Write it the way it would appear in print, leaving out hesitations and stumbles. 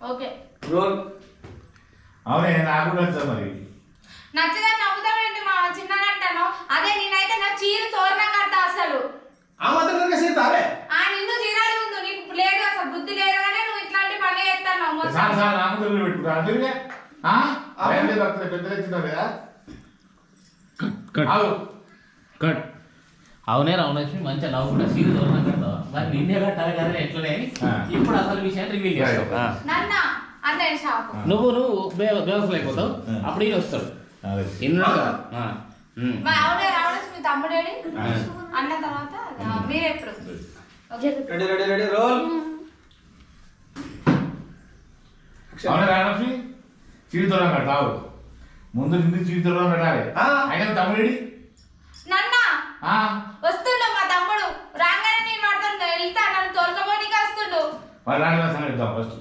Okay role. అవునే నాకు నచ్చా మరి నచ్చదా నవ్వుతావేంటి మా చిన్నగంటాను అదే నేనైతే నా చీర తోరణం కడతా అసలు ఆ మాత్రం చేస్తావే నిన్ను చీరాలి ముందు నీకు లేదు అసలు బుద్ధి లేదు కానీ నువ్వు ఇట్లాంటి పని చేస్తాను సార్ సార్ నాకు తెలియదు పెట్టుకుంటా అందుకే పెద్దలు ఇచ్చిందా లేదా కట్ అవునే రామలక్ష్మి మంచిగా నవ్వు కూడా సీరు దూరం కడతావు మరి నిన్నే కట్టాలి కదా ఎట్లనే ఇప్పుడు అసలు విషయాన్ని రివీల్ చేస్తావు నన్న అదే షాపు నువ్వు బేవసలు అయిపోతావు అప్పుడు ఈయన వస్తాడు ఇన్నాడు మా ఆవిడే రావడం మీ తమ్ముడేడి అన్న తర్వాత మీరే ఎప్పుడు రెడీ రెడీ రెడీ రోల్. అవునా రామలక్ష్మి చీడితోడం కట్టావు ముందు నిన్ను చీడితోడం కట్టాలి ఆయన తమ్ముడి నన్న వస్తుండు మా తమ్ముడు రాగానే నేను వాడుతుండు వెళ్తా నన్ను తోలుకపోనీకి వస్తుండు మరి రాని సంగతి ఫస్ట్